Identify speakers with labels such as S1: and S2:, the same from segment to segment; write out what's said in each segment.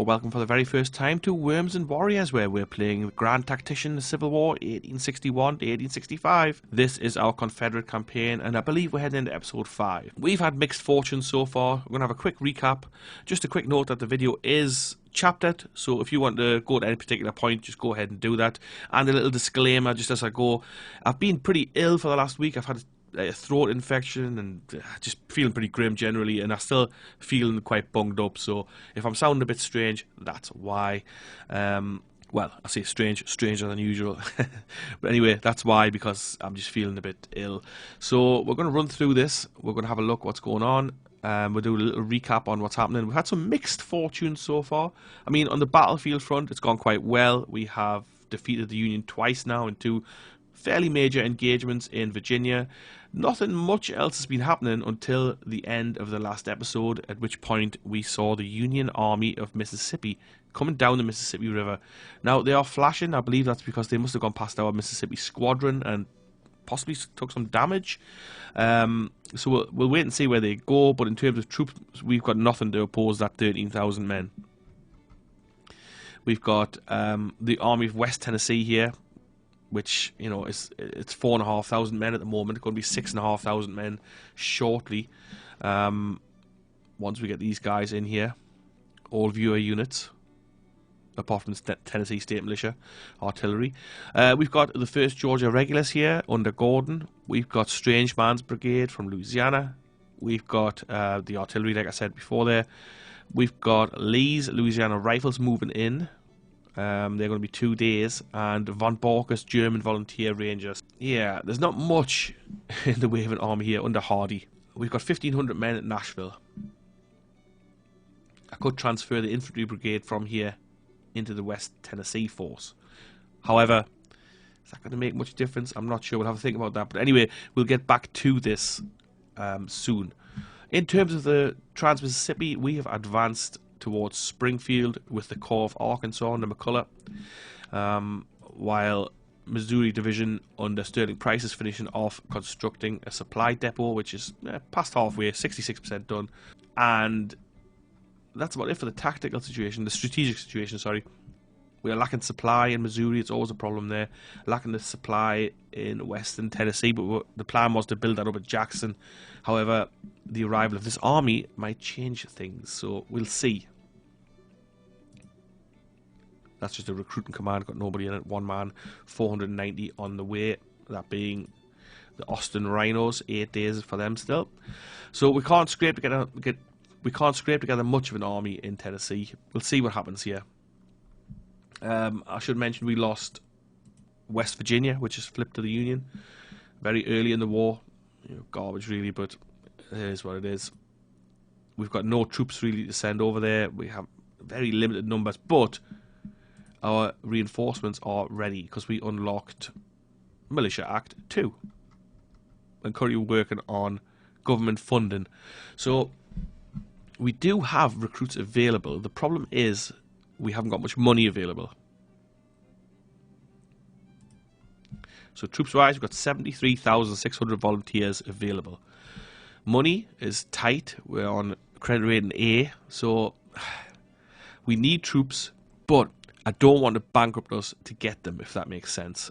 S1: welcome for the very first time to Worms and Warriors, where we're playing Grand Tactician, the Civil War, 1861 to 1865. This is our Confederate campaign, and I believe we're heading into episode 5. We've had mixed fortunes so far. We're going to have a quick recap. Just a quick note that the video is chaptered, so if you want to go to any particular point, just go ahead and do that. And a little disclaimer just as I go, I've been pretty ill for the last week. I've had a throat infection and just feeling pretty grim generally, and I'm still feeling quite bunged up, so if I'm sounding a bit strange, that's why. Well, I say stranger than usual. But anyway, that's why, because I'm just feeling a bit ill. So we're going to run through this. We're going to have a look what's going on. We'll do a little recap on what's happening. We've had some mixed fortunes so far. I mean, on the battlefield front, it's gone quite well. We have defeated the Union twice now in 2 fairly major engagements in Virginia. Nothing much else has been happening until the end of the last episode, at which point we saw the Union Army of Mississippi coming down the Mississippi River. Now, they are flashing. I believe that's because they must have gone past our Mississippi squadron and possibly took some damage. So we'll wait and see where they go, but in terms of troops, we've got nothing to oppose that 13,000 men. We've got the Army of West Tennessee here, which, you know, it's 4,500 men at the moment. It's going to be 6,500 men shortly. Once we get these guys in here, all viewer units, apart from Tennessee State Militia artillery. We've got the 1st Georgia Regulars here under Gordon. We've got Strangeman's Brigade from Louisiana. We've got the artillery, like I said before there. We've got Lee's Louisiana Rifles moving in. They're going to be 2 days, and von Borch's German Volunteer Rangers. Yeah, there's not much in the way of an army here under Hardy. We've got 1,500 men at Nashville. I could transfer the infantry brigade from here into the West Tennessee force. However, is that going to make much difference? I'm not sure. We'll have to think about that. But anyway, we'll get back to this soon. In terms of the Trans-Mississippi, we have advanced towards Springfield with the Corps of Arkansas under McCulloch, while Missouri Division under Sterling Price is finishing off constructing a supply depot, which is past halfway, 66% done. And that's about it for the tactical situation, the strategic situation, sorry. We are lacking supply in Missouri, it's always a problem there. Lacking the supply in Western Tennessee, but the plan was to build that up at Jackson. However, the arrival of this army might change things, so we'll see. That's just a recruiting command, got nobody in it, 1 man, 490 on the way, that being the Austin Rhinos, 8 days for them still. So we can't scrape together much of an army in Tennessee. We'll see what happens here. I should mention we lost West Virginia, which is flipped to the Union very early in the war. You know, garbage really, but it is what it is. We've got no troops really to send over there. We have very limited numbers, but our reinforcements are ready because we unlocked Militia Act 2 and currently working on government funding. So we do have recruits available. The problem is we haven't got much money available. So troops-wise, we've got 73,600 volunteers available. Money is tight. We're on credit rating A, so we need troops, but I don't want to bankrupt us to get them, if that makes sense.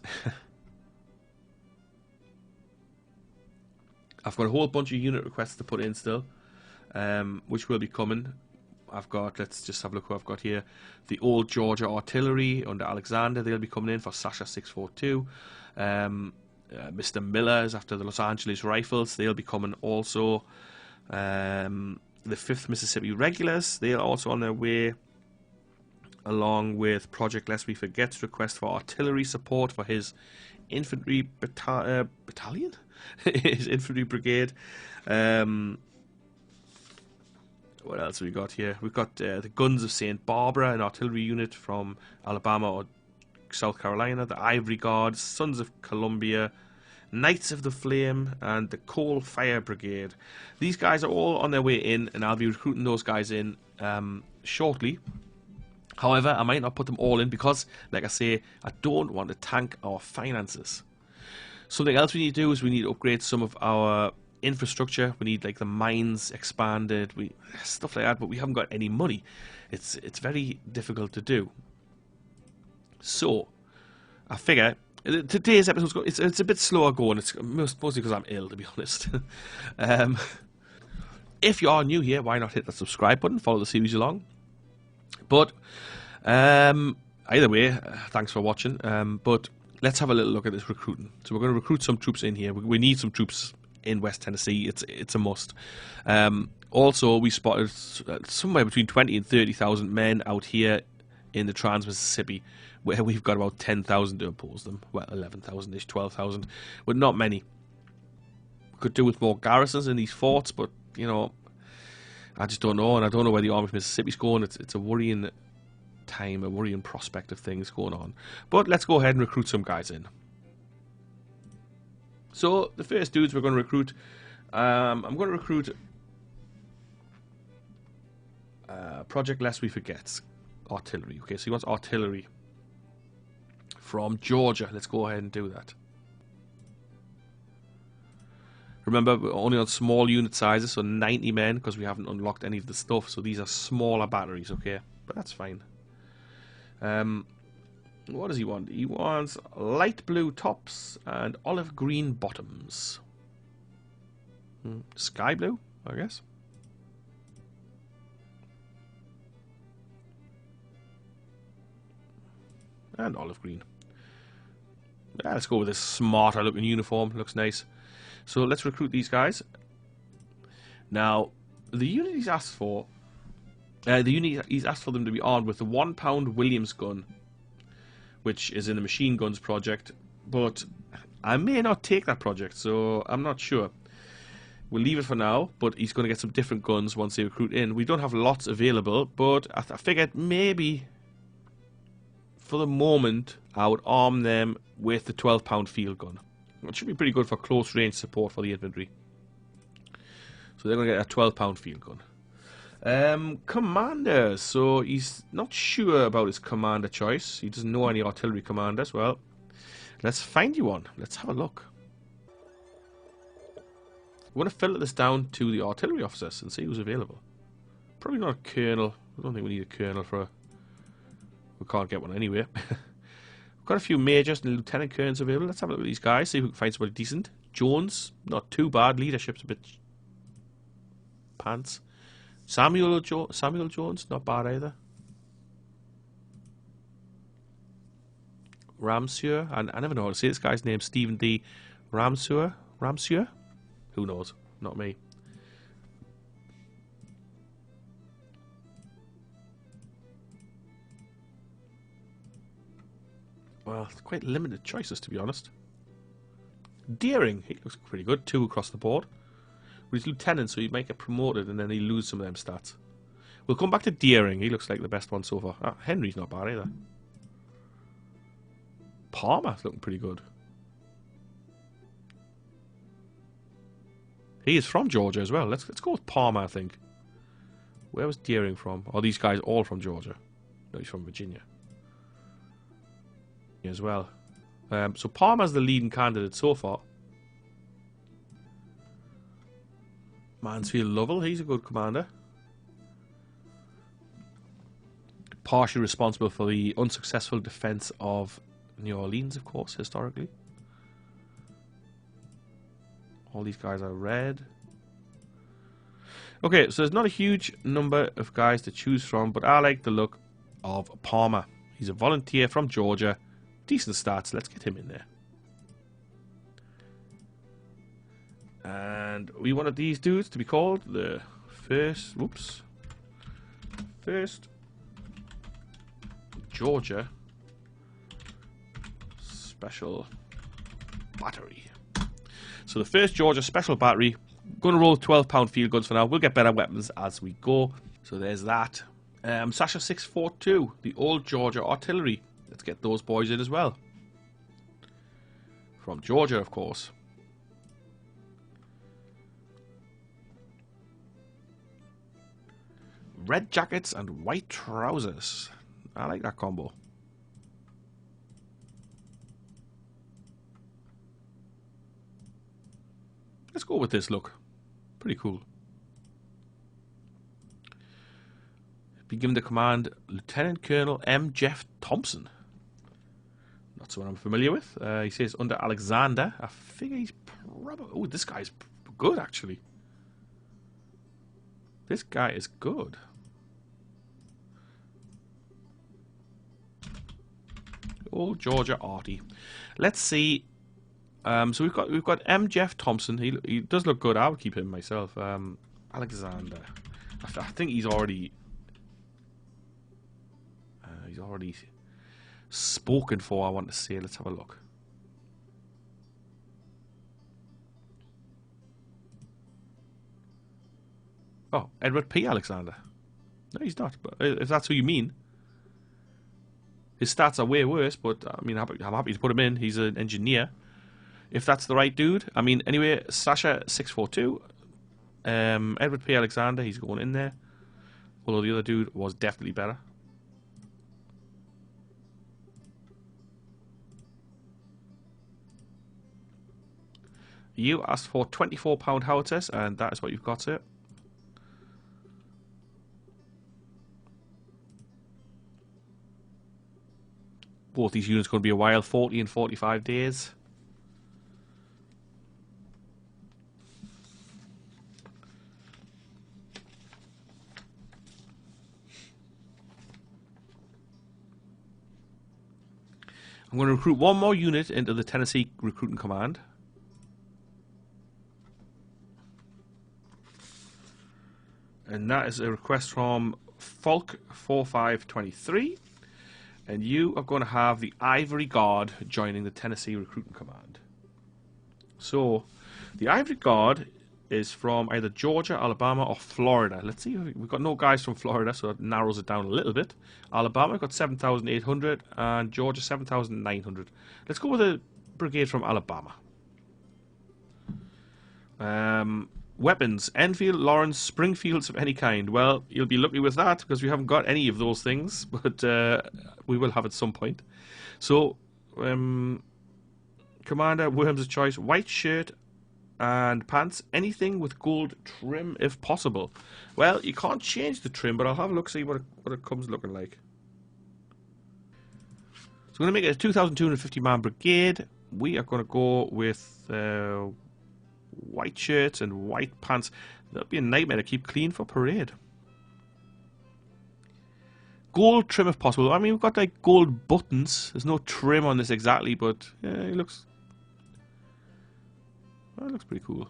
S1: I've got a whole bunch of unit requests to put in still, which will be coming. I've got, let's just have a look who I've got here. The Old Georgia Artillery under Alexander, they'll be coming in for Sasha 642. Mr. Miller is after the Los Angeles Rifles, they'll be coming also. The 5th Mississippi Regulars, they're also on their way, along with Project Lest We Forget's request for artillery support for his infantry battalion? His infantry brigade. What else have we got here? We've got the Guns of St. Barbara, an artillery unit from Alabama or South Carolina, the Ivory Guards, Sons of Columbia, Knights of the Flame, and the Coal Fire Brigade. These guys are all on their way in, and I'll be recruiting those guys in shortly. However, I might not put them all in because, like I say, I don't want to tank our finances. Something else we need to do is we need to upgrade some of our infrastructure. We need like the mines expanded, stuff like that. But we haven't got any money. It's very difficult to do. So I figure today's episode it's a bit slower going. It's mostly because I'm ill, to be honest. If you are new here, why not hit that subscribe button, follow the series along. But either way, thanks for watching. But let's have a little look at this recruiting. So we're going to recruit some troops in here. We need some troops in West Tennessee. It's a must. Also, we spotted somewhere between 20 and 30,000 men out here in the Trans-Mississippi, where we've got about 10,000 to oppose them. Well, 11,000-ish, 12,000, but not many. We could do with more garrisons in these forts, but, you know, I just don't know, and I don't know where the Army of Mississippi's going. It's a worrying time, a worrying prospect of things going on. But let's go ahead and recruit some guys in. So, the first dudes we're going to recruit, I'm going to recruit Project Lest We Forget. Artillery. Okay, so he wants artillery from Georgia. Let's go ahead and do that. Remember, we're only on small unit sizes, so 90 men, because we haven't unlocked any of the stuff. So these are smaller batteries, okay? But that's fine. What does he want? He wants light blue tops and olive green bottoms. Sky blue, I guess. And olive green. Yeah, let's go with this smarter looking uniform. Looks nice. So let's recruit these guys. Now, the unit he's asked for, he's asked for them to be armed with the 1 pound Williams gun, which is in the machine guns project. But I may not take that project, so I'm not sure. We'll leave it for now, but he's going to get some different guns once they recruit in. We don't have lots available, but I figured maybe for the moment, I would arm them with the 12 pound field gun. It should be pretty good for close range support for the infantry. So they're going to get a 12 pound field gun. Commanders. So he's not sure about his commander choice. He doesn't know any artillery commanders. Well, let's find you one. Let's have a look. We're going to filter this down to the artillery officers and see who's available. Probably not a colonel. I don't think we need a colonel for a... We can't get one anyway. We've got a few majors and lieutenant colonels available. Let's have a look at these guys, see if we can find somebody decent. Jones, not too bad. Leadership's a bit pants. Samuel Jones, not bad either. Ramseur, I never know how to say this guy's name. Stephen D. Ramseur? Who knows? Not me. Well, it's quite limited choices, to be honest. Deering, he looks pretty good. 2 across the board. But he's lieutenant, so he might get promoted and then he lose some of them stats. We'll come back to Deering. He looks like the best one so far. Ah, Henry's not bad either. Palmer's looking pretty good. He is from Georgia as well. Let's go with Palmer, I think. Where was Deering from? Are these guys all from Georgia? No, he's from Virginia as well. So Palmer's the leading candidate so far. Mansfield Lovell, he's a good commander. Partially responsible for the unsuccessful defense of New Orleans, of course, historically. All these guys are red. Okay, so there's not a huge number of guys to choose from, but I like the look of Palmer. He's a volunteer from Georgia. Decent stats. Let's get him in there. And we wanted these dudes to be called the first Georgia Special Battery. So the first Georgia Special Battery. Going to roll 12 pound field guns for now. We'll get better weapons as we go. So there's that. Sasha 642, the old Georgia Artillery. Let's get those boys in as well. From Georgia, of course. Red jackets and white trousers. I like that combo. Let's go with this look. Pretty cool. Be given the command Lieutenant Colonel M. Jeff Thompson. Not someone I'm familiar with. He says under Alexander. I figure he's probably... Oh, this guy's good, actually. This guy is good. Oh, Georgia Artie. Let's see. So we've got M. Jeff Thompson. He does look good. I would keep him myself. Alexander. I think he's already spoken for. I want to say. Let's have a look. Oh, Edward P. Alexander. No, he's not. But if that's who you mean. His stats are way worse, but I mean, I'm happy to put him in. He's an engineer. If that's the right dude. I mean, anyway, Sasha 642. Edward P. Alexander, he's going in there. Although the other dude was definitely better. You asked for 24-pound howitzers, and that is what you've got, sir. Both these units are going to be a while, 40 and 45 days. I'm going to recruit one more unit into the Tennessee Recruiting Command. And that is a request from Falk 4523. And you are going to have the Ivory Guard joining the Tennessee Recruiting Command. So, the Ivory Guard is from either Georgia, Alabama, or Florida. Let's see. We've got no guys from Florida, so that narrows it down a little bit. Alabama got 7,800, and Georgia 7,900. Let's go with a brigade from Alabama. Weapons, Enfield, Lawrence, Springfields of any kind. Well, you'll be lucky with that because we haven't got any of those things, but we will have at some point. So, Commander Worms' choice, white shirt and pants, anything with gold trim if possible. Well, you can't change the trim, but I'll have a look, see what it comes looking like. So we're going to make it a 2,250 man brigade. We are going to go with white shirts and white pants. That'll be a nightmare to keep clean for parade. Gold trim if possible. I mean, we've got like gold buttons. There's no trim on this exactly, but yeah, it looks pretty cool.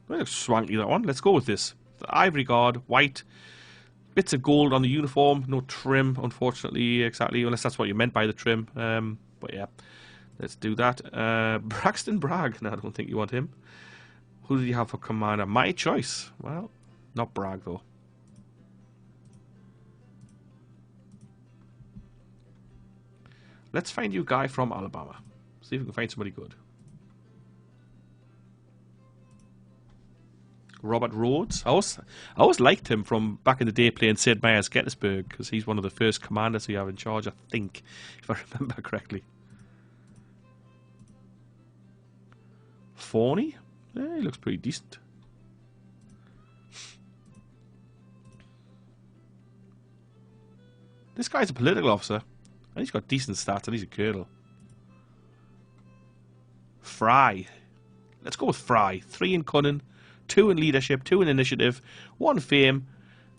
S1: That looks swanky, that one. Let's go with this. The Ivory Guard, white. Bits of gold on the uniform. No trim, unfortunately, exactly, unless that's what you meant by the trim. But yeah. Let's do that. Braxton Bragg. No, I don't think you want him. Who did you have for commander? My choice. Well, not Bragg, though. Let's find you a guy from Alabama. See if we can find somebody good. Robert Rhodes. I always liked him from back in the day playing St. Myers Gettysburg, because he's one of the first commanders we have in charge, I think, if I remember correctly. Forney? Yeah, he looks pretty decent. This guy's a political officer. And he's got decent stats and he's a colonel. Fry. Let's go with Fry. 3 in cunning, 2 in leadership, 2 in initiative, 1 fame,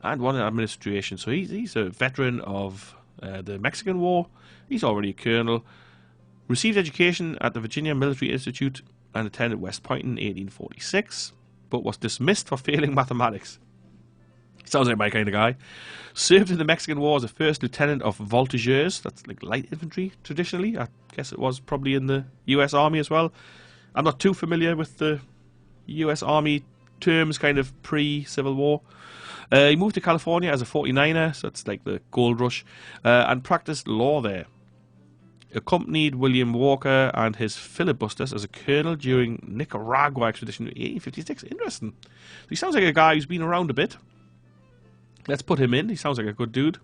S1: and 1 in administration. So he's a veteran of the Mexican War. He's already a colonel. Received education at the Virginia Military Institute and attended West Point in 1846, but was dismissed for failing mathematics. Sounds like my kind of guy. Served in the Mexican War as a first lieutenant of voltigeurs. That's like light infantry, traditionally. I guess it was probably in the US Army as well. I'm not too familiar with the US Army terms, kind of pre-Civil War. He moved to California as a 49er, so it's like the gold rush, and practiced law there. Accompanied William Walker and his filibusters as a colonel during Nicaragua expedition in 1856. Interesting. So he sounds like a guy who's been around a bit. Let's put him in. He sounds like a good dude.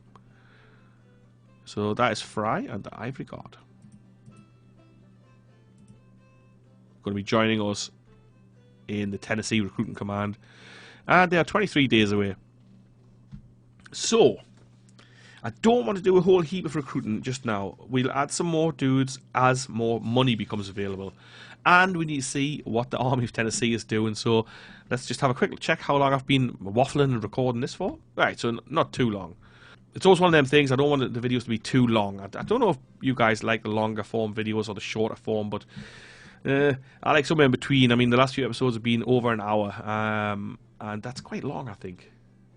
S1: So that is Fry and the Ivory Guard. going to be joining us in the Tennessee Recruitment Command. And they are 23 days away. So, I don't want to do a whole heap of recruiting just now. We'll add some more dudes as more money becomes available. And we need to see what the Army of Tennessee is doing. So, let's just have a quick check how long I've been waffling and recording this for. Right, so not too long. It's always one of them things, I don't want the videos to be too long. I don't know if you guys like the longer form videos or the shorter form, but I like somewhere in between. I mean, the last few episodes have been over an hour, and that's quite long, I think.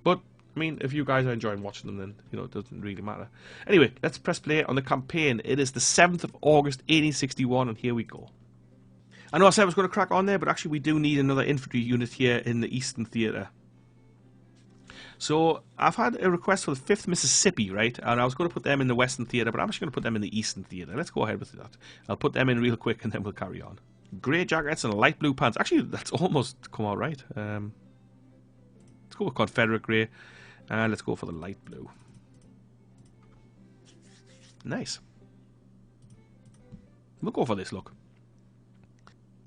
S1: But I mean, if you guys are enjoying watching them, then, you know, it doesn't really matter. Anyway, let's press play on the campaign. It is the 7th of August, 1861, and here we go. I know I said I was going to crack on there, but actually we do need another infantry unit here in the Eastern Theatre. So, I've had a request for the 5th Mississippi, right? And I was going to put them in the Western Theatre, but I'm actually going to put them in the Eastern Theatre. Let's go ahead with that. I'll put them in real quick, and then we'll carry on. Grey jackets and light blue pants. Actually, that's almost come out right. Let's go with Confederate grey. And let's go for the light blue. Nice. We'll go for this look.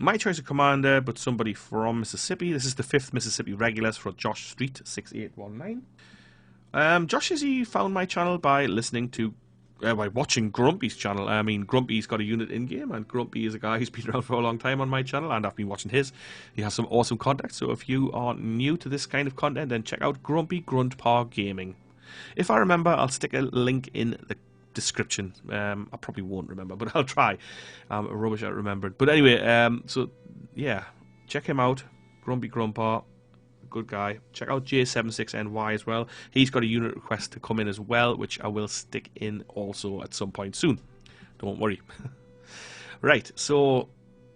S1: My choice of commander, but somebody from Mississippi. This is the 5th Mississippi Regulars for Josh Street, 6819. Josh says he found my channel by listening to, by watching Grumpy's channel. I mean, Grumpy's got a unit in-game, and Grumpy is a guy who's been around for a long time on my channel, and I've been watching his. He has some awesome content, so if you are new to this kind of content, then check out Grumpy Gruntpaw Gaming. If I remember, I'll stick a link in the description. I probably won't remember, but I'll try. Rubbish I remembered. But anyway, so yeah, check him out. Grumpy Gruntpaw, good guy. Check out J76NY as well. He's got a unit request to come in as well, which I will stick in also at some point soon. Don't worry. Right, so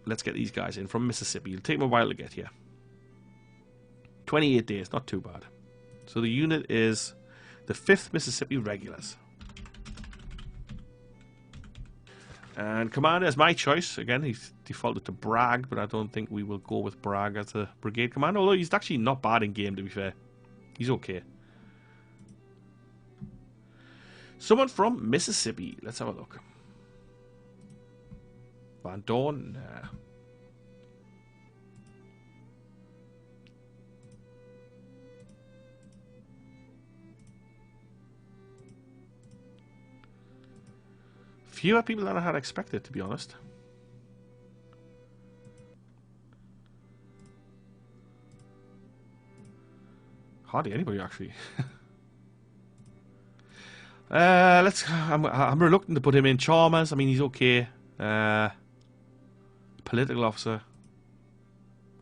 S1: let's get these guys in from Mississippi. It'll take them a while to get here. 28 days, not too bad. So the unit is the 5th Mississippi Regulars. And commander is my choice. Again, he's defaulted to Bragg, but I don't think we will go with Bragg as a brigade commander, although he's actually not bad in game, to be fair. He's okay. Someone from Mississippi. Let's have a look. Van Dorn? Nah. Fewer people than I had expected, to be honest. Hardly anybody, actually. I'm reluctant to put him in. Chalmers, I mean, he's okay. Political officer.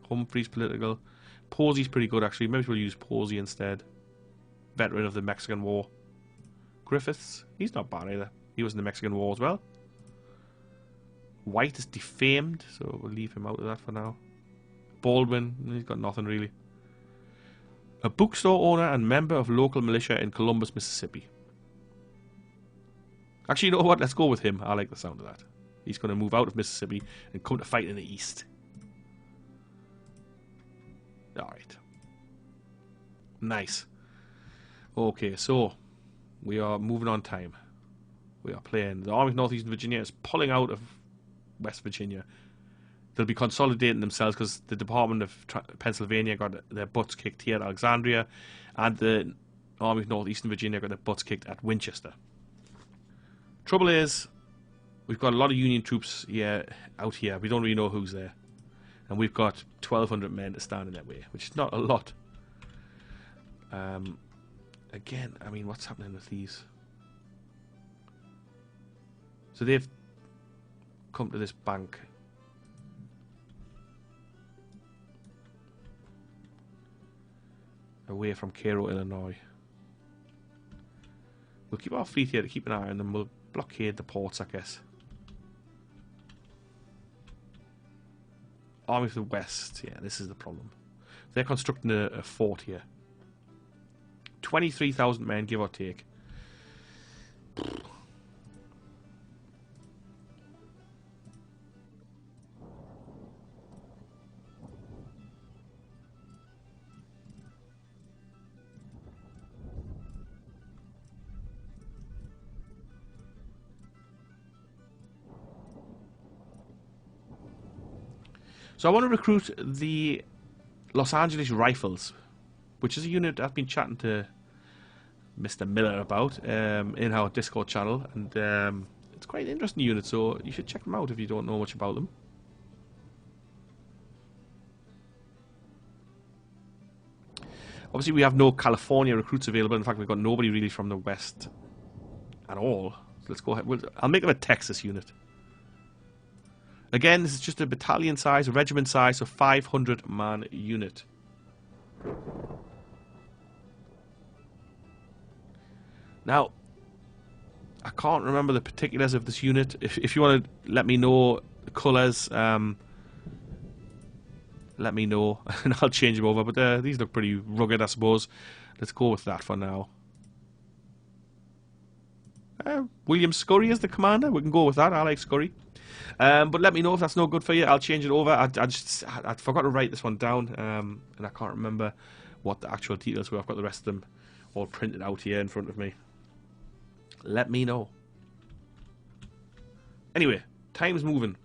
S1: Humphreys, political. Posey's pretty good, actually. Maybe we'll use Posey instead. Veteran of the Mexican War. Griffiths, he's not bad either. He was in the Mexican War as well. White is defamed, so we'll leave him out of that for now. Baldwin, he's got nothing really. A bookstore owner and member of local militia in Columbus, Mississippi. Actually, you know what? Let's go with him. I like the sound of that. He's going to move out of Mississippi and come to fight in the East. Alright. Nice. Okay, so we are moving on time. We are playing. The Army of Northeastern Virginia is pulling out of West Virginia. They'll be consolidating themselves because the Department of Pennsylvania got their butts kicked here at Alexandria, and the Army of Northeastern Virginia got their butts kicked at Winchester. Trouble is, we've got a lot of Union troops out here. We don't really know who's there. And we've got 1,200 men to stand in their way, which is not a lot. Again, I mean, what's happening with these? So they've come to this bank. Away from Cairo, Illinois. We'll keep our fleet here to keep an eye on them. We'll blockade the ports, I guess. Army of the West. Yeah, this is the problem. They're constructing a fort here. 23,000 men, give or take. So I want to recruit the Los Angeles Rifles, which is a unit I've been chatting to Mr. Miller about in our Discord channel, and it's quite an interesting unit, so you should check them out if you don't know much about them. Obviously, we have no California recruits available. In fact, we've got nobody really from the West at all. So let's go ahead. I'll make them a Texas unit. Again, this is just a battalion size, a regiment size, so 500-man unit. Now, I can't remember the particulars of this unit. If you want to let me know the colours, let me know and I'll change them over. But these look pretty rugged, I suppose. Let's go with that for now. William Scurry is the commander. We can go with that. I like Scurry. But let me know if that's no good for you. I'll change it over. I forgot to write this one down, and I can't remember what the actual details were. I've got the rest of them all printed out here in front of me. Let me know. Anyway, time's moving.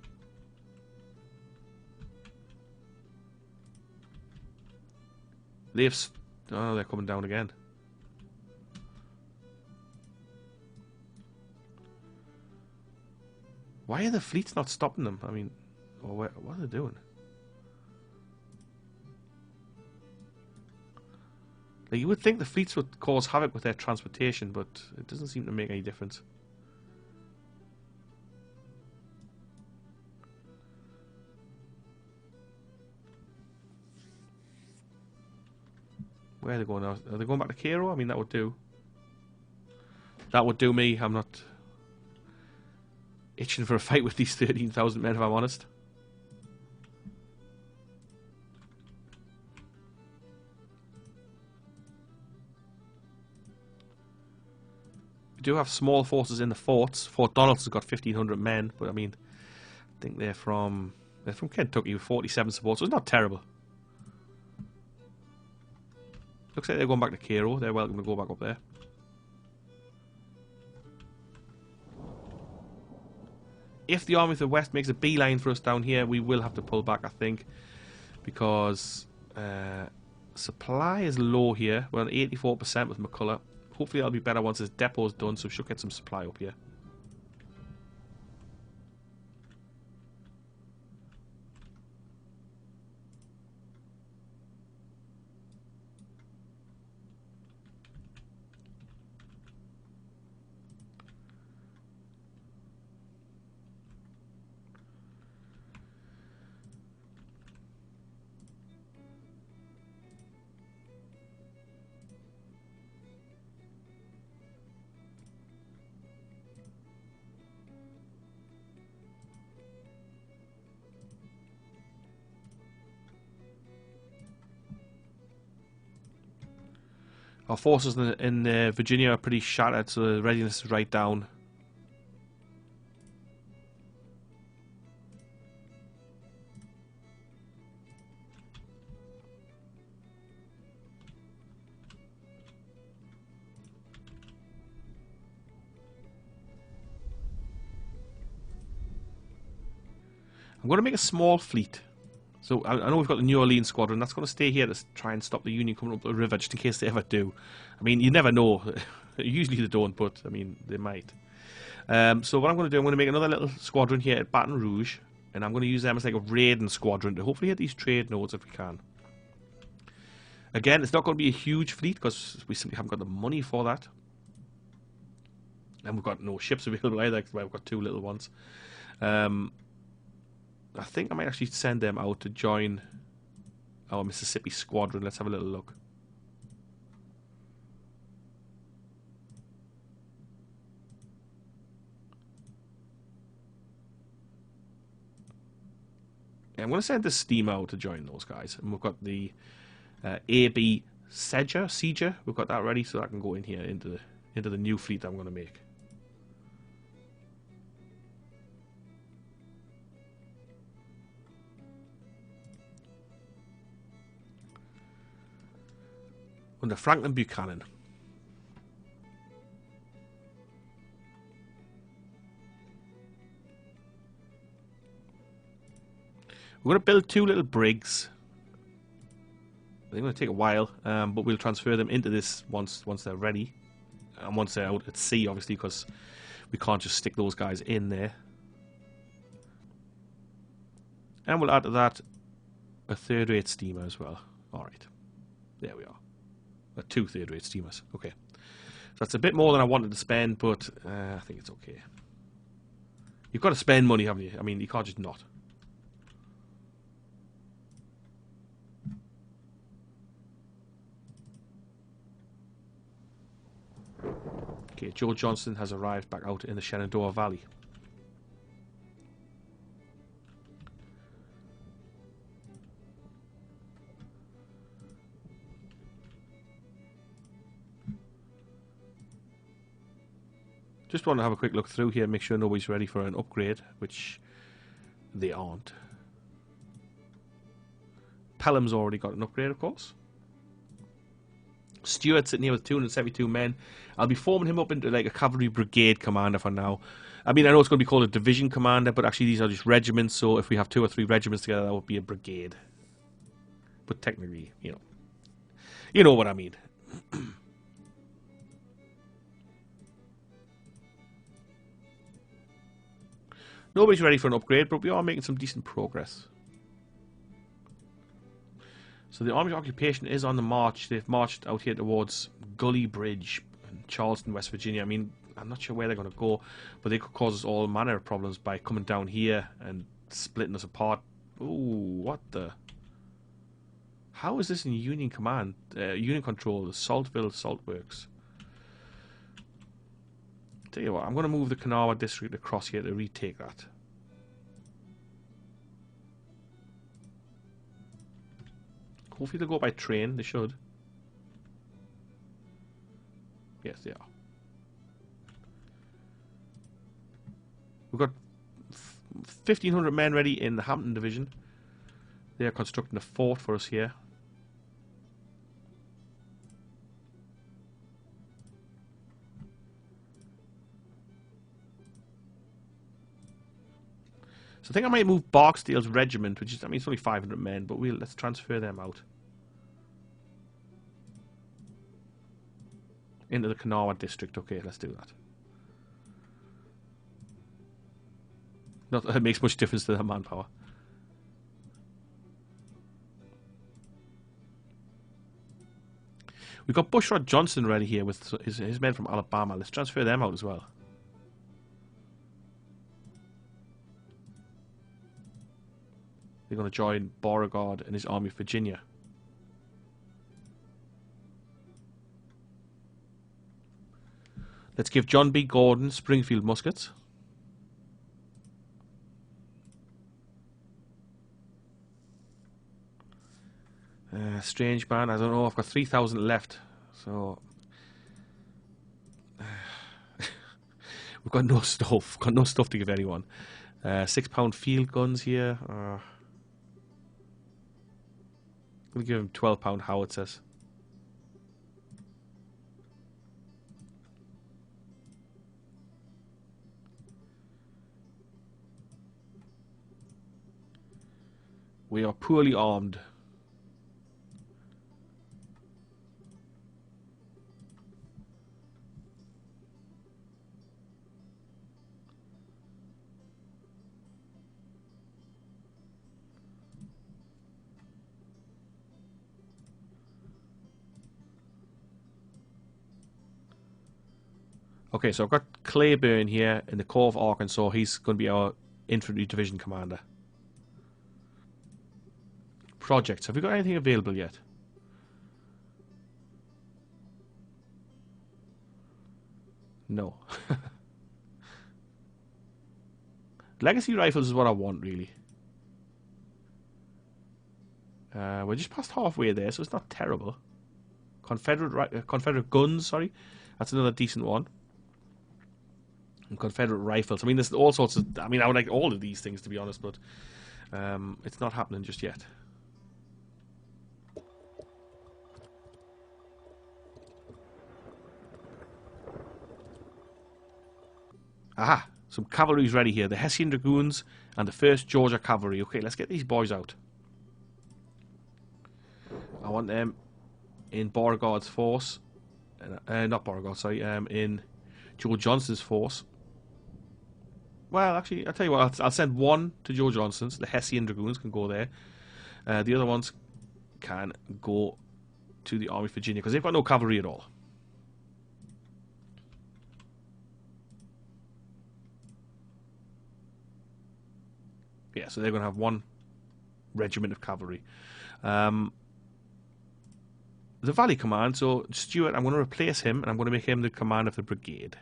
S1: Oh, they're coming down again. Why are the fleets not stopping them? I mean, what are they doing? Like, you would think the fleets would cause havoc with their transportation, but it doesn't seem to make any difference. Where are they going now? Are they going back to Cairo? I mean, that would do. That would do me. I'm not itching for a fight with these 13,000 men, if I'm honest. We do have small forces in the forts. Fort Donelson's got 1,500 men, but I mean, I think they're from Kentucky with 47 supports, so it's not terrible. Looks like they're going back to Cairo. They're welcome to go back up there. If the Army of the West makes a beeline for us down here, we will have to pull back, I think, because supply is low here. We're on 84% with McCullough. Hopefully that'll be better once this depot's done, so we should get some supply up here. Our forces in Virginia are pretty shattered, so the readiness is right down. I'm going to make a small fleet. So I know we've got the New Orleans squadron. That's going to stay here to try and stop the Union coming up the river, just in case they ever do. I mean, you never know. Usually they don't, but I mean, they might. So what I'm going to do, I'm going to make another little squadron here at Baton Rouge, and I'm going to use them as like a raiding squadron to hopefully hit these trade nodes if we can. Again, it's not going to be a huge fleet because we simply haven't got the money for that. And we've got no ships available either, because we've got two little ones. I think I might actually send them out to join our Mississippi squadron. Let's have a little look. Yeah, I'm going to send this steam out to join those guys. And we've got the AB Seger. We've got that ready, so I can go in here into the new fleet I'm going to make. Under Franklin Buchanan. We're going to build 2 little brigs. They're going to take a while, but we'll transfer them into this once they're ready. And once they're out at sea, obviously, because we can't just stick those guys in there. And we'll add to that a 3rd-rate steamer as well. Alright. There we are. 2 3rd-rate steamers. Okay. So that's a bit more than I wanted to spend, but I think it's okay. You've got to spend money, haven't you? I mean, you can't just not. Okay, Joe Johnston has arrived back out in the Shenandoah Valley. Just want to have a quick look through here, make sure nobody's ready for an upgrade, which they aren't. Pelham's already got an upgrade, of course. Stewart sitting here with 272 men. I'll be forming him up into like a cavalry brigade commander for now. I mean, I know it's going to be called a division commander, but actually these are just regiments, so if we have 2 or 3 regiments together, that would be a brigade. But technically, you know what I mean. Nobody's ready for an upgrade, but we are making some decent progress. So the Army's occupation is on the march. They've marched out here towards Gully Bridge in Charleston, West Virginia. I mean, I'm not sure where they're going to go, but they could cause us all manner of problems by coming down here and splitting us apart. Ooh, what the? How is this in Union Command? Union Control, the Saltville Salt Works. Tell you what, I'm going to move the Kanawha district across here to retake that. Hopefully they'll go by train. They should. Yes, they are. We've got 1,500 men ready in the Hampton Division. They are constructing a fort for us here. So I think I might move Barksdale's regiment, which is, I mean, it's only 500 men, but let's transfer them out into the Kanawha district. Okay, let's do that. Not that it makes much difference to their manpower. We've got Bushrod Johnson ready here with his men from Alabama. Let's transfer them out as well. They're going to join Beauregard and his Army of Virginia. Let's give John B. Gordon Springfield muskets. Strange man, I don't know. I've got 3,000 left, so we've got no stuff. Got no stuff to give anyone. 6-pound field guns here. I'm gonna give him 12-pound howitzers. We are poorly armed. Okay, so I've got Claiborne here in the Corps of Arkansas. He's going to be our infantry division commander. Projects. Have we got anything available yet? No. Legacy rifles is what I want, really. We're just past halfway there, so it's not terrible. Confederate guns, sorry. That's another decent one. And Confederate rifles. I mean, there's all sorts of... I mean, I would like all of these things, to be honest, but it's not happening just yet. Aha! Some cavalry's ready here. The Hessian Dragoons and the 1st Georgia Cavalry. Okay, let's get these boys out. I want them in Beauregard's force. Not Beauregard, sorry. In Joe Johnston's force. Well, actually, I'll tell you what. I'll send one to Joe Johnston's. The Hessian Dragoons can go there. The other ones can go to the Army of Virginia because they've got no cavalry at all. Yeah, so they're going to have one regiment of cavalry. The Valley Command, so Stuart, I'm going to replace him and I'm going to make him the command of the brigade.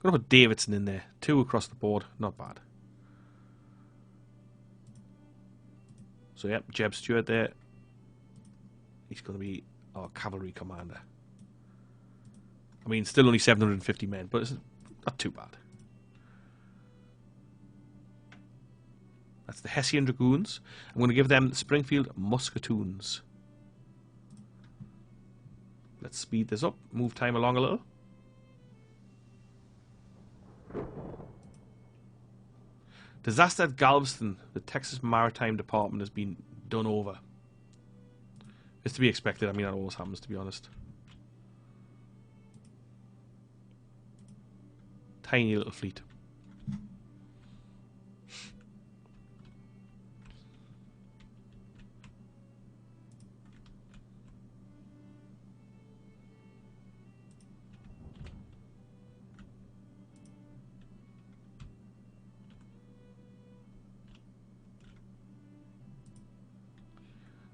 S1: I'm going to put Davidson in there. 2 across the board, not bad. So, yep, Jeb Stuart there. He's going to be our cavalry commander. I mean, still only 750 men, but it's not too bad. That's the Hessian Dragoons. I'm going to give them Springfield Musketoons. Let's speed this up, move time along a little. Disaster at Galveston. The Texas Maritime Department has been done over. It's to be expected. I mean, that always happens, to be honest. Tiny little fleet.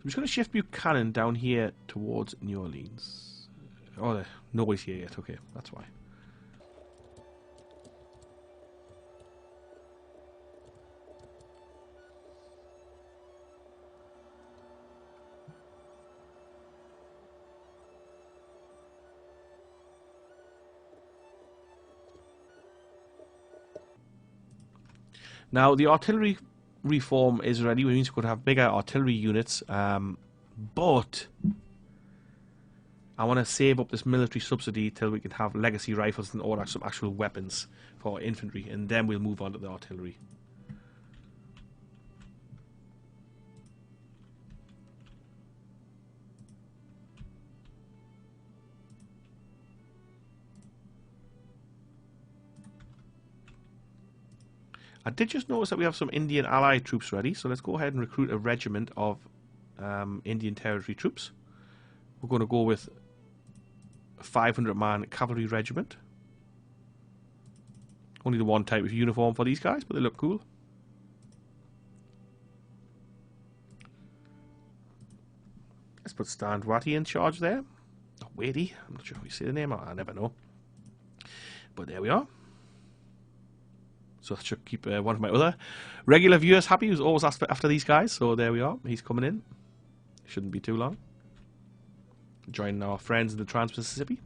S1: I'm just going to shift Buchanan down here towards New Orleans. Oh, nobody's here yet. Okay, that's why. Now, the artillery reform is ready, which means we could have bigger artillery units, but I want to save up this military subsidy till we can have legacy rifles and order some actual weapons for infantry, and then we'll move on to the artillery. I did just notice that we have some Indian Allied troops ready, so let's go ahead and recruit a regiment of Indian Territory troops. We're going to go with a 500-man cavalry regiment. Only the one type of uniform for these guys, but they look cool. Let's put Stan Watty in charge there. Or Wadey, I'm not sure how you say the name, I never know. But there we are. So that should keep one of my other regular viewers happy, who's always asked after these guys. So there we are. He's coming in. Shouldn't be too long. Joining our friends in the Trans-Mississippi.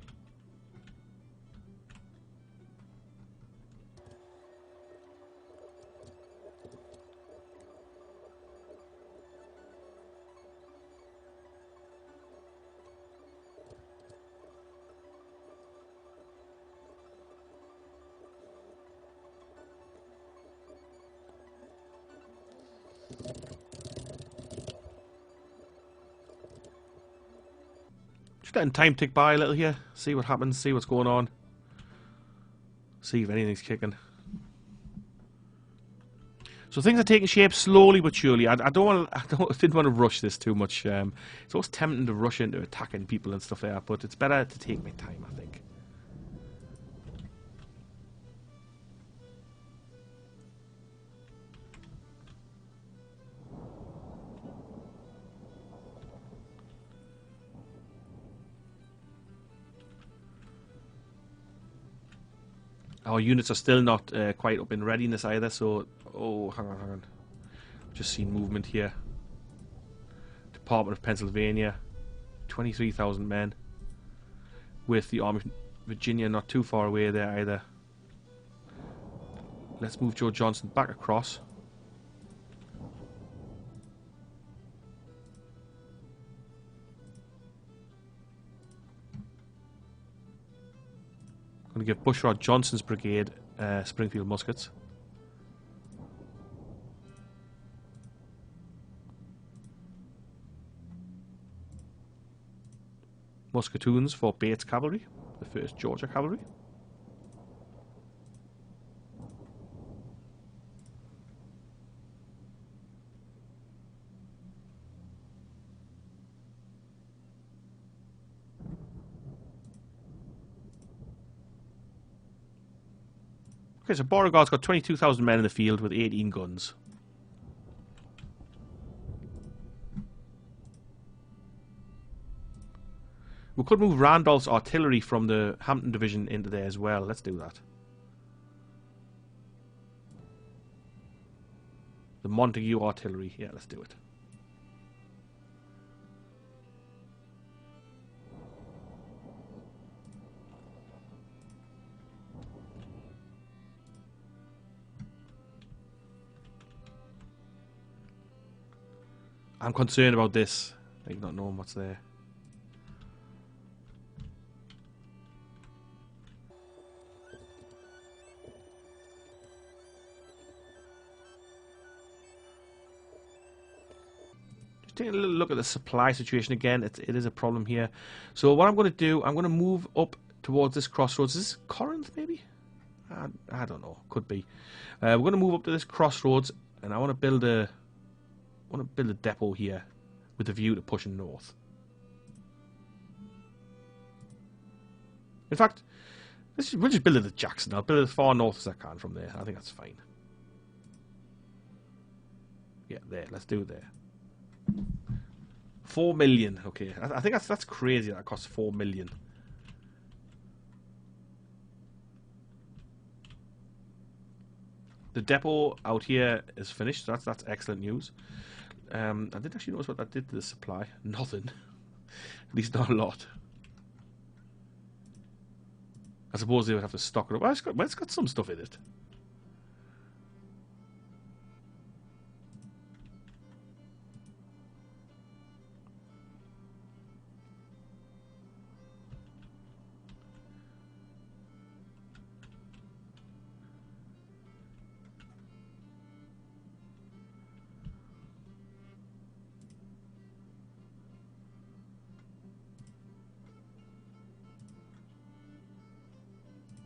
S1: Just letting time tick by a little here. See what happens. See what's going on. See if anything's kicking. So things are taking shape slowly but surely. I didn't want to rush this too much. It's always tempting to rush into attacking people and stuff like that, but it's better to take my time, I think. Our units are still not quite up in readiness either, so... Oh, hang on. Just seen movement here. Department of Pennsylvania. 23,000 men. With the Army of Virginia not too far away there either. Let's move Joe Johnson back across. I'm going to give Bushrod Johnson's brigade Springfield muskets. Musketoons for Bates Cavalry, the 1st Georgia Cavalry. Okay, so Beauregard's got 22,000 men in the field with 18 guns. We could move Randolph's artillery from the Hampton Division into there as well. Let's do that. The Montague artillery. Yeah, let's do it. I'm concerned about this. Like not knowing what's there. Taking a little look at the supply situation again. It is a problem here. So what I'm going to do, I'm going to move up towards this crossroads. Is this Corinth, maybe? I don't know. Could be. We're going to move up to this crossroads, and I want to build a depot here with a view to pushing north. In fact, we'll just build it at Jackson. I'll build it as far north as I can from there. I think that's fine. Yeah, there. Let's do it there. 4 million. Okay, I think that's crazy. That costs 4 million. The depot out here is finished. So that's excellent news. I didn't actually notice what that did to the supply. Nothing. At least not a lot. I suppose they would have to stock it up. Well, it's got some stuff in it.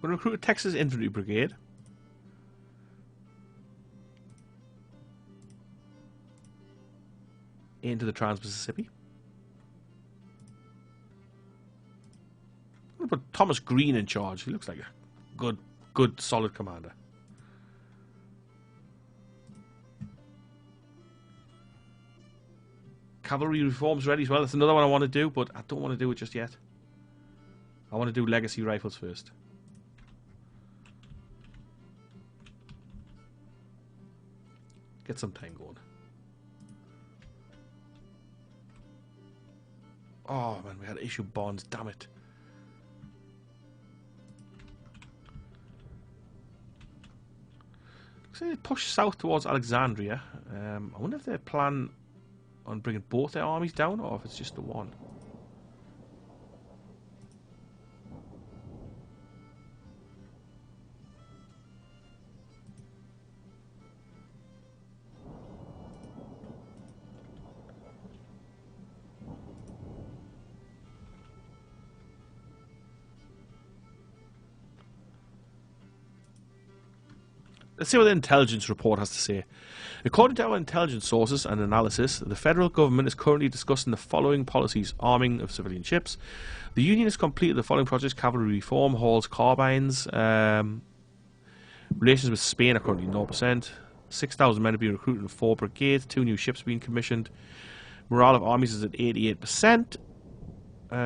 S1: We're going to recruit a Texas Infantry Brigade. Into the Trans-Mississippi. I'm going to put Thomas Green in charge. He looks like a good, solid commander. Cavalry reforms ready as well. That's another one I want to do, but I don't want to do it just yet. I want to do legacy rifles first. Get some time going. Oh man, we had to issue bonds, damn it. Looks like they push south towards Alexandria. I wonder if they plan on bringing both their armies down or if it's just the one. Let's see what the intelligence report has to say. According to our intelligence sources and analysis, the federal government is currently discussing the following policies: arming of civilian ships. The Union has completed the following projects: cavalry reform, Hall's carbines. Relations with Spain are currently 0%. 6,000 men are being recruited in 4 brigades. 2 new ships being commissioned. Morale of armies is at 88%. The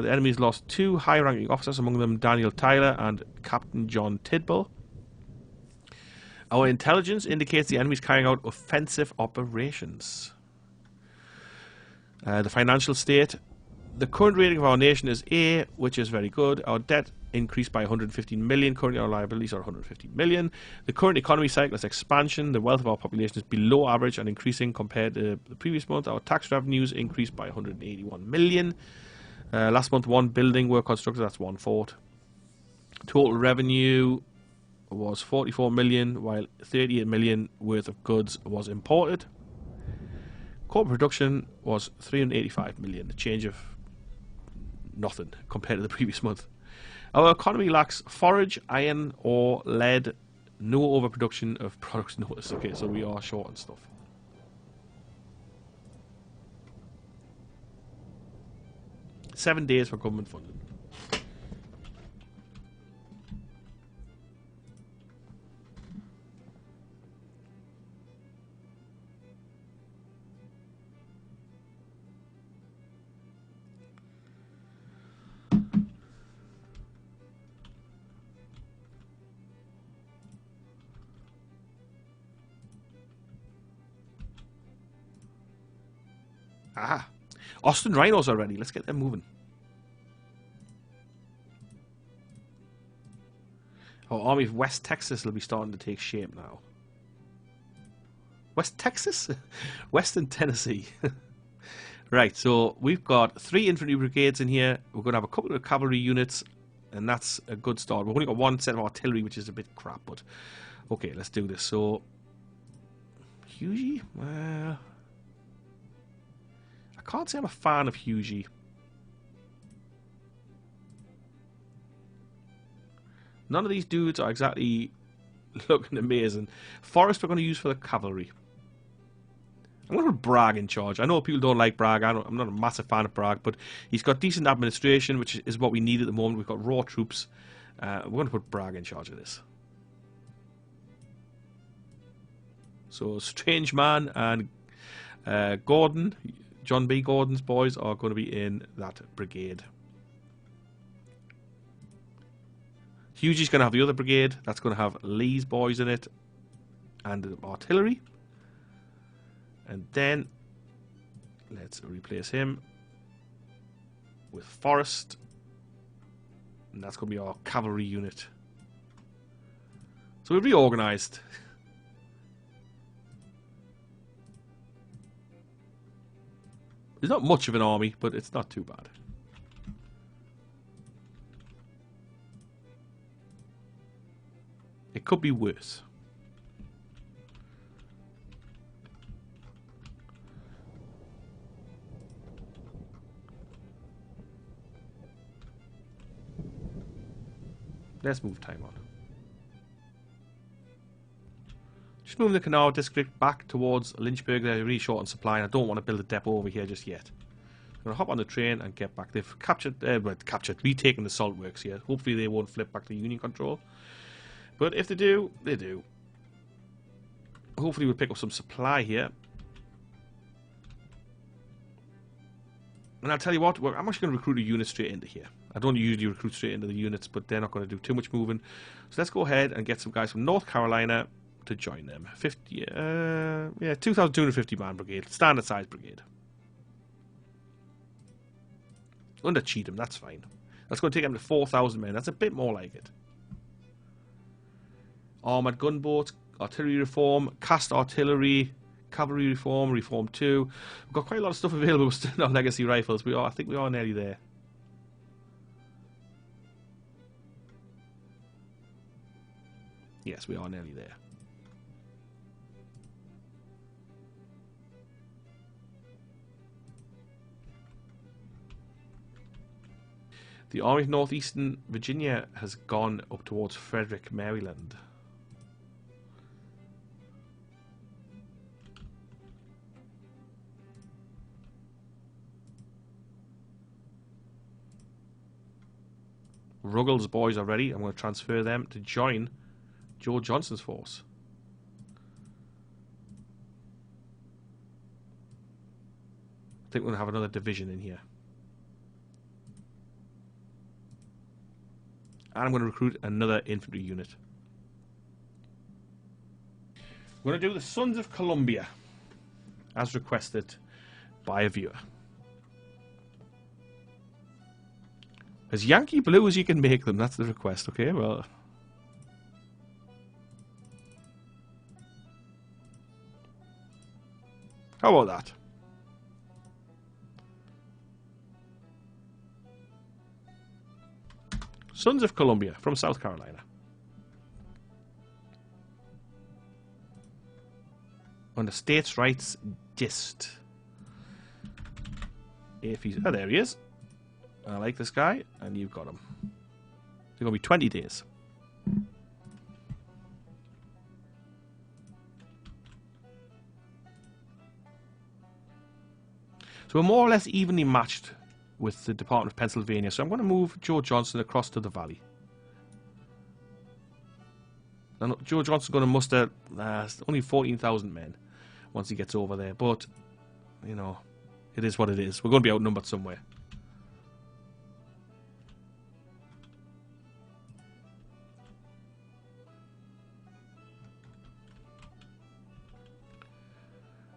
S1: enemy has lost 2 high-ranking officers, among them Daniel Tyler and Captain John Tidball. Our intelligence indicates the enemy is carrying out offensive operations. The financial state. The current rating of our nation is A, which is very good. Our debt increased by 115 million. Current our liabilities are 150 million. The current economy cycle is expansion. The wealth of our population is below average and increasing compared to the previous month. Our tax revenues increased by 181 million. Last month, one building were constructed. That's one fort. Total revenue was 44 million, while 38 million worth of goods was imported. Corporate production was 385 million, a change of nothing compared to the previous month. Our economy lacks forage, iron, or lead. No overproduction of products noticed. Okay, so we are short on stuff. Seven days for government funding. Ah, Austin Rhinos are ready. Let's get them moving. Our army of West Texas will be starting to take shape now. West Texas? Western Tennessee. Right, so we've got 3 infantry brigades in here. We're going to have a couple of cavalry units, and that's a good start. We've only got 1 set of artillery, which is a bit crap, but okay, let's do this. So, Hughie? I can't say I'm a fan of Hughie. None of these dudes are exactly looking amazing. Forrest we're going to use for the cavalry. I'm going to put Bragg in charge. I know people don't like Bragg. I'm not a massive fan of Bragg, but he's got decent administration, which is what we need at the moment. We've got raw troops. We're going to put Bragg in charge of this. So Strange Man and Gordon, John B. Gordon's boys, are going to be in that brigade. Hughie's going to have the other brigade. That's going to have Lee's boys in it and artillery. And then let's replace him with Forrest. And that's going to be our cavalry unit. So we've reorganized. There's not much of an army, but it's not too bad. It could be worse. Let's move time on. Just moving the Canal district back towards Lynchburg. They're really short on supply, and I don't want to build a depot over here just yet. I'm going to hop on the train and get back. They've retaken the salt works here. Hopefully they won't flip back to Union control. But if they do, they do. Hopefully we'll pick up some supply here. And I'll tell you what, I'm actually going to recruit a unit straight into here. I don't usually recruit straight into the units, but they're not going to do too much moving. So let's go ahead and get some guys from North Carolina to join them. 2,250 man brigade, standard size brigade. Under Cheatham, that's fine. That's going to take them to 4,000 men. That's a bit more like it. Armoured gunboats, artillery reform, cast artillery, cavalry reform, reform 2. We've got quite a lot of stuff available with still our legacy rifles. I think we are nearly there. Yes, we are nearly there. The Army of Northeastern Virginia has gone up towards Frederick, Maryland. Ruggles' boys are ready. I'm going to transfer them to join Joe Johnston's force. I think we're going to have another division in here. And I'm going to recruit another infantry unit. We're going to do the Sons of Columbia, as requested by a viewer. As Yankee blue as you can make them, that's the request, okay? Well... How about that? Sons of Columbia from South Carolina. Under states' rights, gist. If he's... Oh, there he is. I like this guy, and you've got him. It's going to be 20 days. So we're more or less evenly matched with the Department of Pennsylvania. So I'm going to move Joe Johnson across to the valley. Now, Joe Johnson's going to muster only 14,000 men once he gets over there. But, you know, it is what it is. We're going to be outnumbered somewhere.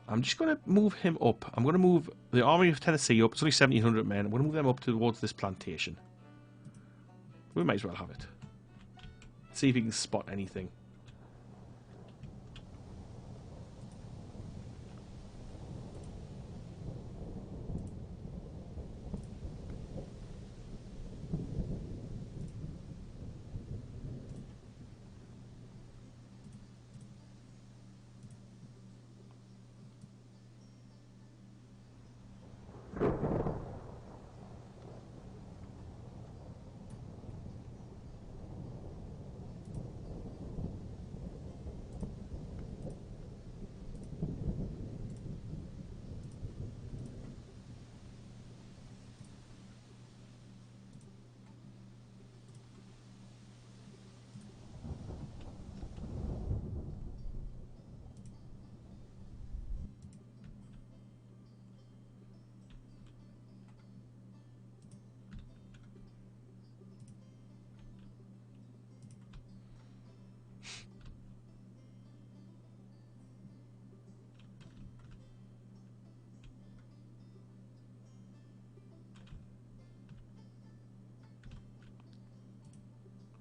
S1: I'm just going to move him up. I'm going to move the Army of Tennessee up. It's only 1,700 men. I'm going to move them up towards this plantation. We might as well have it. See if he can spot anything.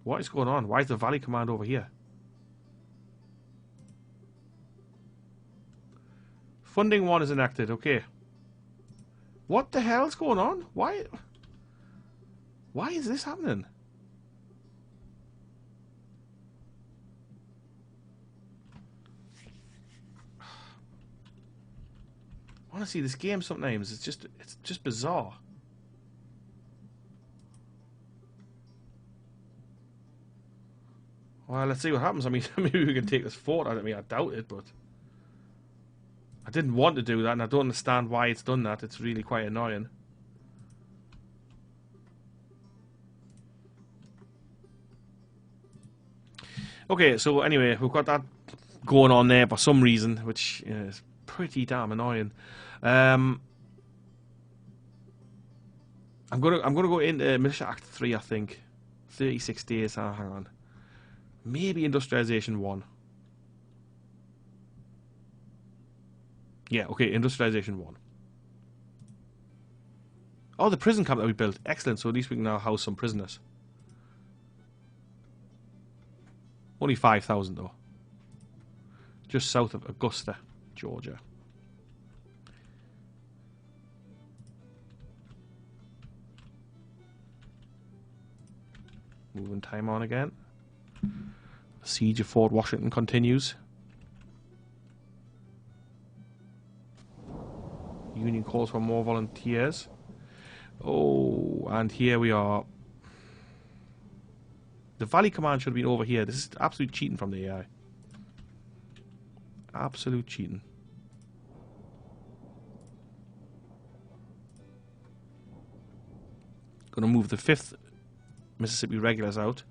S1: What is going on? Why is the Valley Command over here? Funding 1 is enacted. Okay. What the hell's going on? Why is this happening? Honestly, this game sometimes it's just bizarre. Well, let's see what happens. I mean, maybe we can take this fort. I mean, I doubt it, but I didn't want to do that, and I don't understand why it's done that. It's really quite annoying. Okay, so anyway, we've got that going on there for some reason, which is pretty damn annoying. I'm gonna go into Militia Act 3, I think. 36 days. Oh, hang on. Maybe Industrialization 1. Yeah, okay, Industrialization 1. Oh, the prison camp that we built. Excellent, so at least we can now house some prisoners. Only 5,000 though. Just south of Augusta, Georgia. Moving time on again. The siege of Fort Washington continues. Union calls for more volunteers. Oh, and here we are. The Valley Command should have been over here. This is absolute cheating from the AI. Absolute cheating. Gonna move the 5th Mississippi Regulars out.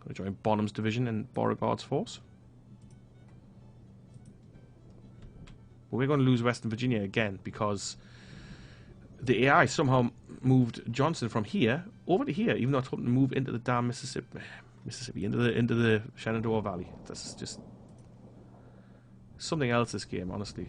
S1: Gonna join Bonham's division and Beauregard's force. But we're going to lose Western Virginia again because the AI somehow moved Johnson from here over to here, even though I told him to move into the damn Mississippi into the Shenandoah Valley. That's just Something else this game, honestly.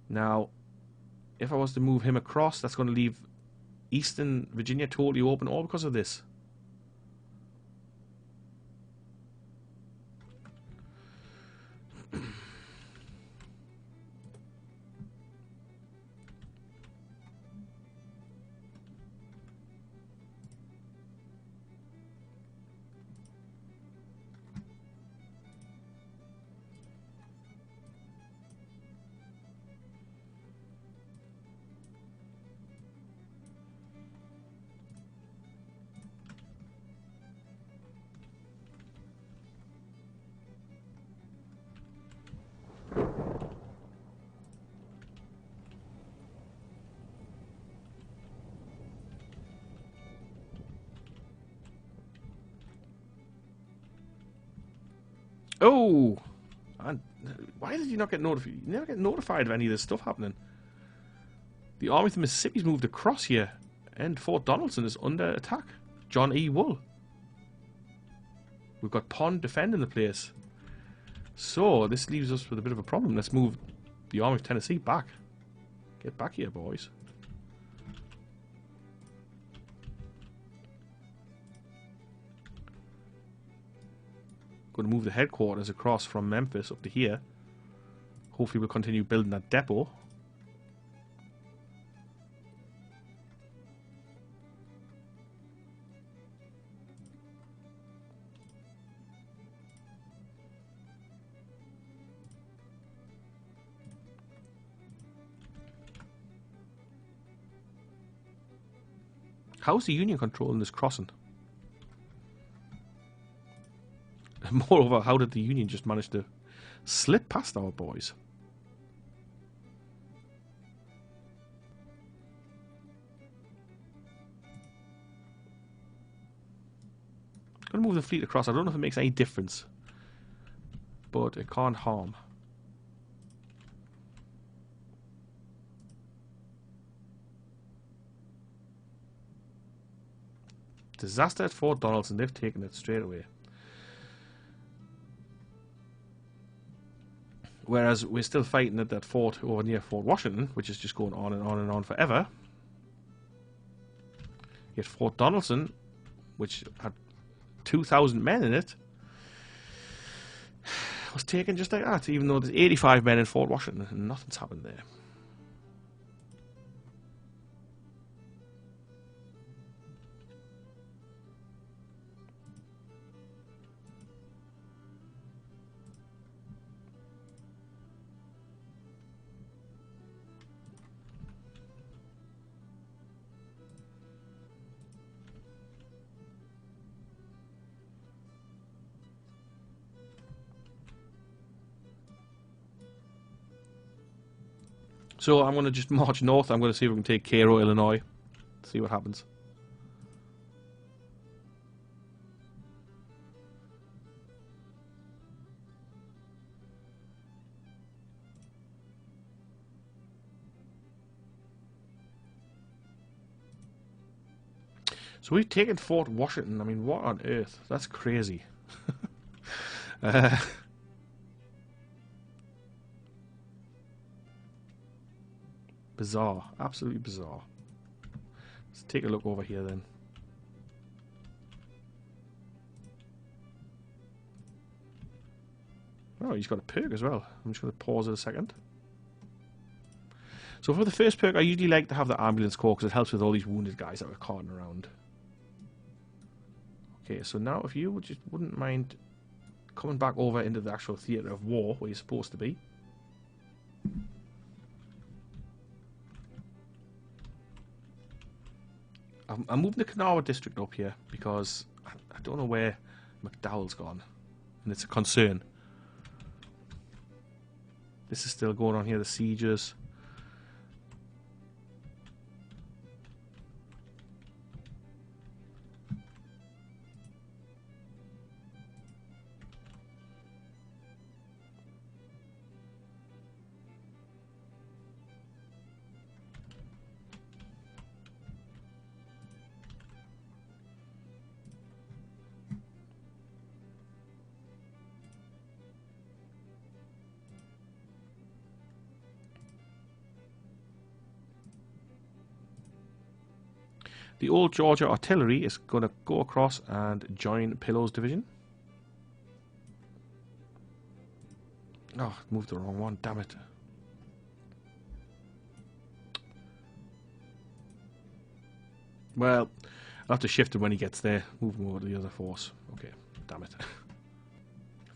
S1: Now, if I was to move him across, that's going to leave Eastern Virginia totally open, all because of this. Oh! And why did you not get notified? You never get notified of any of this stuff happening. The Army of the Mississippi's moved across here, and Fort Donelson is under attack. John E. Wool. We've got Pond defending the place. So, this leaves us with a bit of a problem. Let's move the Army of Tennessee back. Get back here, boys. Going to move the headquarters across from Memphis up to here. Hopefully we'll continue building that depot. How's the Union controlling this crossing? Moreover, how did the Union just manage to slip past our boys? Gonna move the fleet across. I don't know if it makes any difference, but it can't harm. Disaster at Fort Donelson. They've taken it straight away. Whereas we're still fighting at that fort over near Fort Washington, which is just going on and on and on forever. Yet Fort Donelson, which had 2,000 men in it, was taken just like that, even though there's 85 men in Fort Washington and nothing's happened there. So I'm going to just march north. I'm going to see if we can take Cairo, Illinois. See what happens. So we've taken Fort Washington. I mean, what on earth? That's crazy. Bizarre. Absolutely bizarre. Let's take a look over here then. Oh, he's got a perk as well. I'm just going to pause it a second. So for the first perk, I usually like to have the ambulance corps because it helps with all these wounded guys that are carting around. Okay, so now if you just wouldn't mind coming back over into the actual theatre of war where you're supposed to be. I'm moving the Kanawha district up here because I don't know where McDowell's gone, and it's a concern. This is still going on here, the sieges. The old Georgia artillery is going to go across and join Pillow's division. Oh, moved the wrong one, damn it. Well, I'll have to shift him when he gets there. Move him over to the other force. Okay, damn it.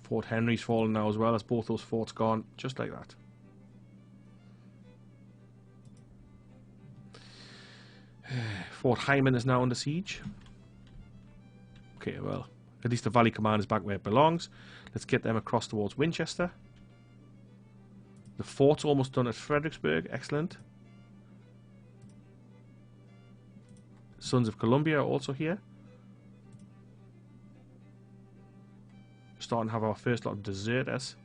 S1: Fort Henry's fallen now as well, as both those forts gone, just like that. Fort Hyman is now under siege. Okay, well, at least the Valley Command is back where it belongs. Let's get them across towards Winchester. The fort's almost done at Fredericksburg. Excellent. Sons of Columbia are also here. Starting to have our first lot of deserters.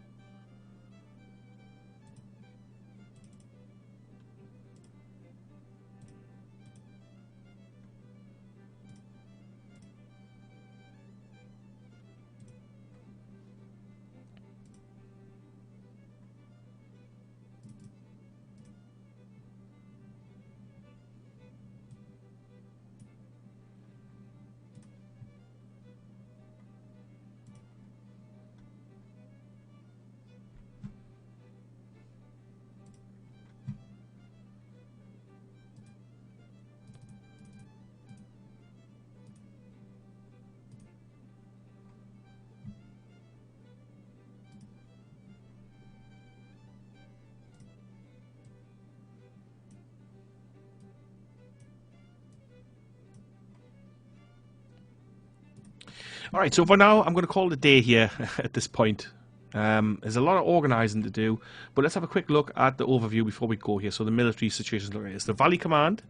S1: Alright, so for now, I'm going to call it a day here at this point. There's a lot of organising to do, but let's have a quick look at the overview before we go here. So the military situation is looking like this. The Valley Command,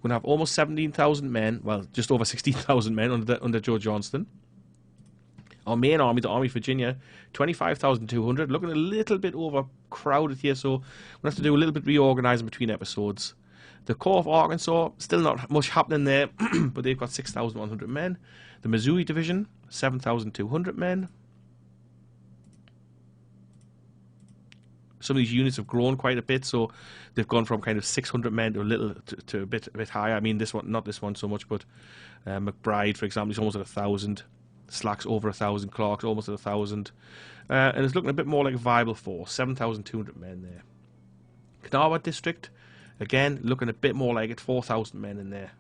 S1: we're going to have almost 17,000 men, well, just over 16,000 men under Joe Johnston. Our main army, the Army of Virginia, 25,200, looking a little bit overcrowded here, so we'll have to do a little bit reorganising between episodes. The Corps of Arkansas, still not much happening there, but they've got 6,100 men. The Missouri Division, 7,200 men. Some of these units have grown quite a bit, so they've gone from kind of 600 men to a bit higher. I mean, this one, not this one so much, but McBride, for example, is almost at 1,000. Slack's over 1,000. Clark's almost at 1,000. And it's looking a bit more like a viable force. 7,200 men there. Kanawha District, again, looking a bit more like it. 4,000 men in there.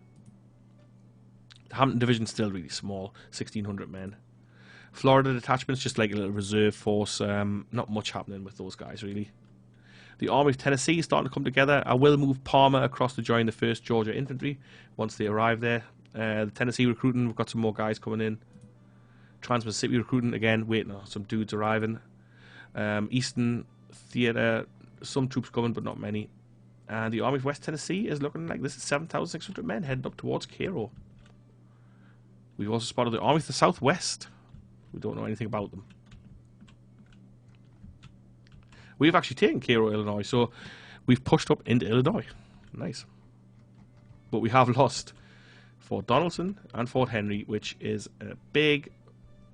S1: The Hampton Division's still really small. 1,600 men. Florida Detachment's just like a little reserve force. Not much happening with those guys, really. The Army of Tennessee is starting to come together. I will move Palmer across to join the 1st Georgia Infantry once they arrive there. The Tennessee recruiting, we've got some more guys coming in. Trans-Mississippi recruiting, again, waiting on some dudes arriving. Eastern Theater, some troops coming, but not many. And the Army of West Tennessee is looking like this is 7,600 men heading up towards Cairo. We've also spotted the Army of the Southwest. We don't know anything about them. We've actually taken Cairo, Illinois, so we've pushed up into Illinois. Nice. But we have lost Fort Donelson and Fort Henry, which is a big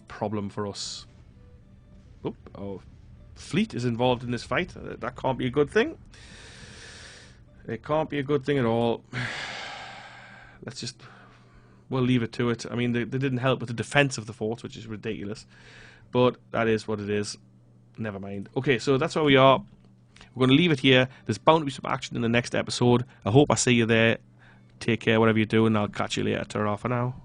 S1: problem for us. Oop, our fleet is involved in this fight. That can't be a good thing. It can't be a good thing at all. We'll leave it to it. I mean, they didn't help with the defense of the fort, which is ridiculous. But that is what it is. Never mind. Okay, so that's where we are. We're going to leave it here. There's bound to be some action in the next episode. I hope I see you there. Take care, whatever you're doing. I'll catch you later. Ta-ra for now.